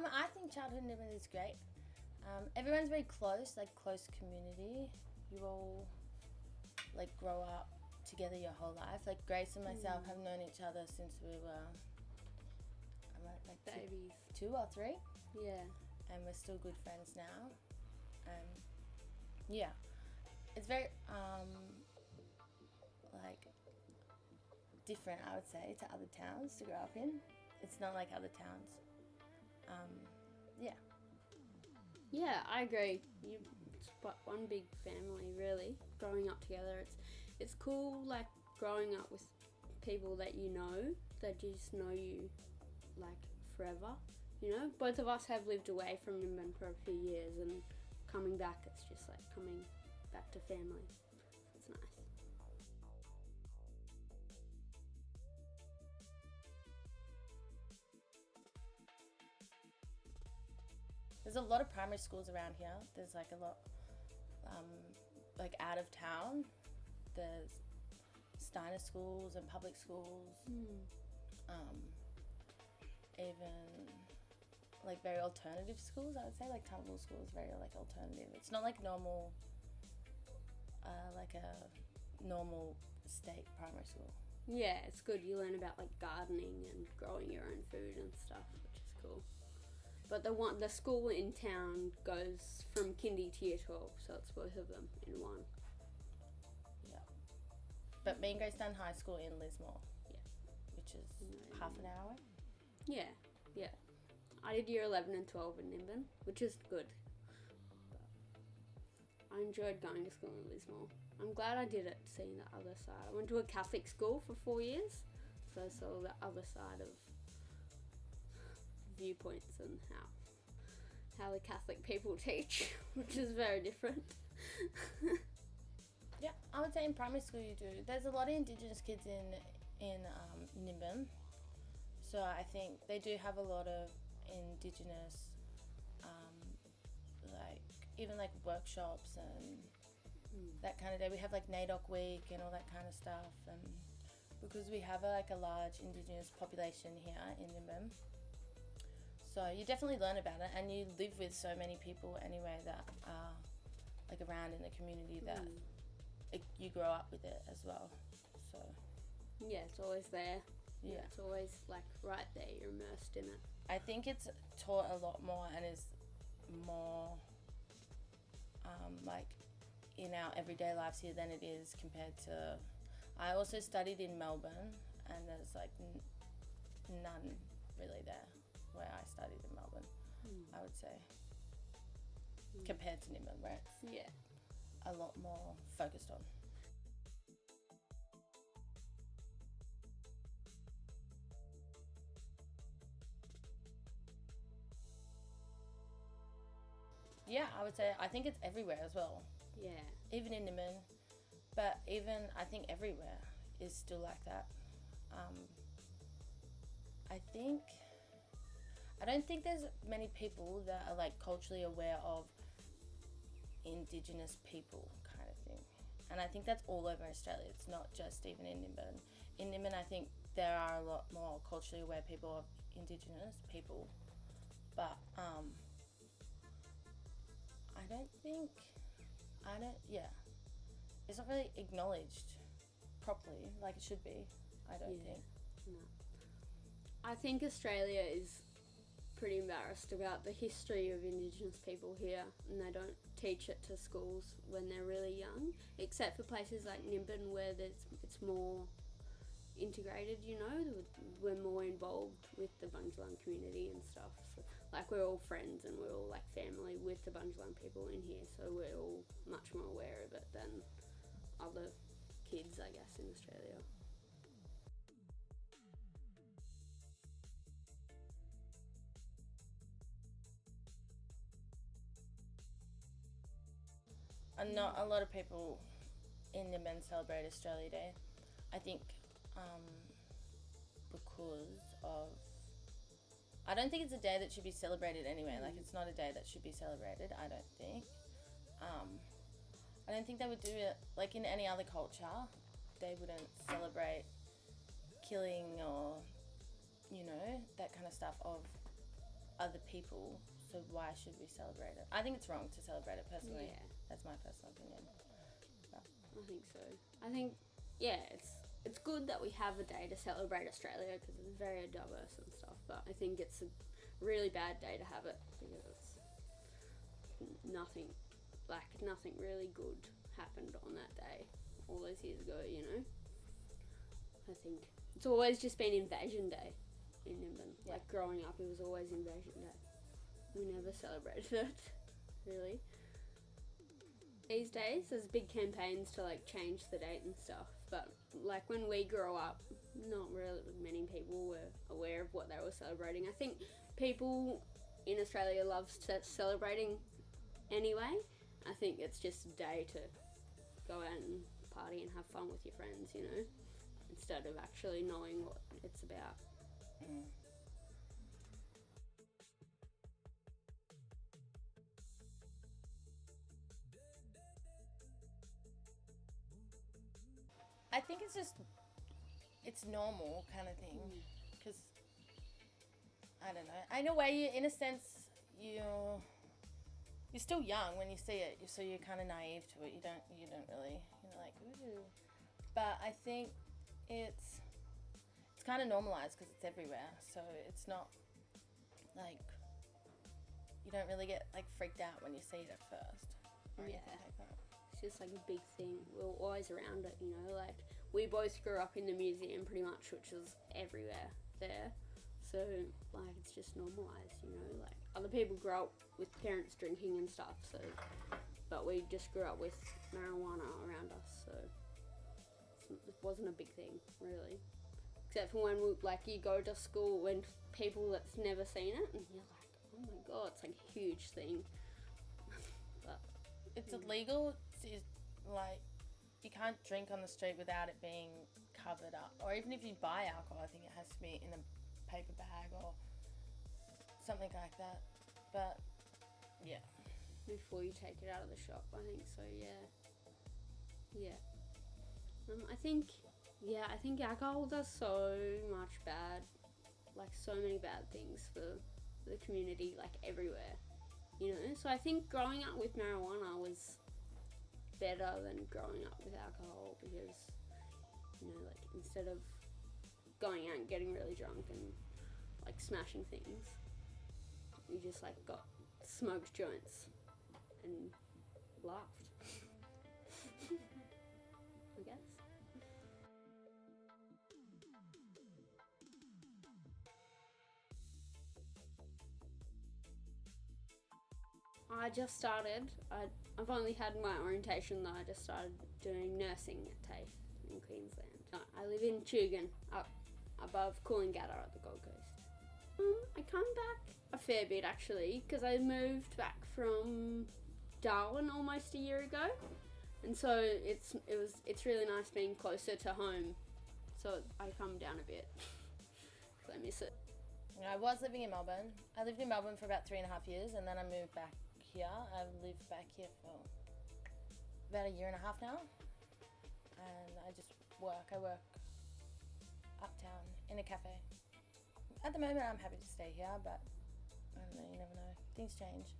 I think childhood in Nimbin is great. Everyone's very close, like close community. You all like grow up together your whole life. Like Grace and myself have known each other since we were like Babies. 2 or 3, Yeah. and we're still good friends now. Yeah, it's very like different, I would say, to other towns to grow up in. It's not like other towns. Yeah. Yeah, I agree. It's one big family, really. Growing up together, it's cool. Like growing up with people that you know, that just know you, like forever. You know, both of us have lived away from Nimbin for a few years, and coming back, it's just like coming back to family. It's nice. There's a lot of primary schools around here. There's like a lot, like out of town. There's Steiner schools and public schools. Even like very alternative schools, I would say. Like Tunnel School is very like alternative. It's not like normal, like a normal state primary school. Yeah, it's good. You learn about like gardening and growing your own food and stuff, which is cool. But the school in town goes from kindy to year 12, so it's both of them in one. Yeah. But me and Grace done high school in Lismore. Yeah. Which is half an hour away. Yeah. I did year 11 and 12 in Nimbin, which is good. But I enjoyed going to school in Lismore. I'm glad I did it, seeing the other side. I went to a Catholic school for 4 years, so I saw the other side of viewpoints and how the Catholic people teach, which is very different. Yeah, I would say in primary school you do. There's a lot of Indigenous kids in Nimbin, so I think they do have a lot of Indigenous, like even like workshops and that kind of day. We have like NAIDOC week and all that kind of stuff, and because we have a large Indigenous population here in Nimbin. So you definitely learn about it, and you live with so many people anyway that are like around in the community that you grow up with it as well. So yeah, it's always there. Yeah, it's always like right there. You're immersed in it. I think it's taught a lot more and is more like in our everyday lives here than it is compared to. I also studied in Melbourne, and there's like none really there where I studied in Melbourne, I would say, compared to Nimbin, where it's a lot more focused on. Yeah, I would say I think it's everywhere as well. Yeah. Even in Nimbin, but even I think everywhere is still like that. I don't think there's many people that are like culturally aware of Indigenous people kind of thing. And I think that's all over Australia. It's not just even in Nimbin. In Nimbin, I think there are a lot more culturally aware people of Indigenous people. But it's not really acknowledged properly like it should be, I don't think. No. I think Australia is pretty embarrassed about the history of Indigenous people here, and they don't teach it to schools when they're really young, except for places like Nimbin where it's more integrated, you know. We're more involved with the Bunjalung community and stuff. So, like, we're all friends and we're all like family with the Bunjalung people in here, so we're all much more aware of it than other kids, I guess, in Australia. And not a lot of people in Nimbin celebrate Australia Day. I think because of... I don't think it's a day that should be celebrated anyway. Like, it's not a day that should be celebrated, I don't think. I don't think they would do it, like, in any other culture. They wouldn't celebrate killing or, you know, that kind of stuff of other people, so why should we celebrate it? I think it's wrong to celebrate it personally. Yeah. That's my personal opinion. I think so. I think, yeah, it's good that we have a day to celebrate Australia because it's very diverse and stuff, but I think it's a really bad day to have it because it's nothing really good happened on that day all those years ago, you know? I think it's always just been Invasion Day in Nimbin. Yeah. Like growing up, it was always Invasion Day. We never celebrated it, really. These days, there's big campaigns to like change the date and stuff, but like when we grew up, not really many people were aware of what they were celebrating. I think people in Australia love celebrating anyway. I think it's just a day to go out and party and have fun with your friends, you know, instead of actually knowing what it's about. I think it's normal kind of thing, because I don't know. In a way, in a sense, you're still young when you see it, so you're kind of naive to it. You don't really, you're like, ooh. But I think it's kind of normalized because it's everywhere, so it's not like you don't really get like freaked out when you see it at first or anything like that. It's just like a big thing. We're always around it, you know, like we both grew up in the museum pretty much, which is everywhere there. So like it's just normalized, you know, like other people grow up with parents drinking and stuff, so but we just grew up with marijuana around us, so it wasn't a big thing really. Except for when you go to school when people that's never seen it and you're like, oh my god, it's like a huge thing. But it's illegal. It's like you can't drink on the street without it being covered up, or even if you buy alcohol, I think it has to be in a paper bag or something like that. But yeah, before you take it out of the shop, I think so. I think alcohol does so much bad, like so many bad things for the community, like everywhere, you know. So I think growing up with marijuana was better than growing up with alcohol because, you know, like instead of going out and getting really drunk and like smashing things, you just like got smoked joints and laughed. I guess. I just started. I've only had my orientation though. I just started doing nursing at TAFE in Queensland. I live in Tugun, up above Coolangatta at the Gold Coast. I come back a fair bit actually because I moved back from Darwin almost a year ago, and so it's really nice being closer to home. So I come down a bit because I miss it. I was living in Melbourne. I lived in Melbourne for about 3.5 years, and then I moved back here. I've lived back here for about 1.5 years now, and I just work. I work uptown in a cafe. At the moment, I'm happy to stay here, but I don't know. You never know. Things change.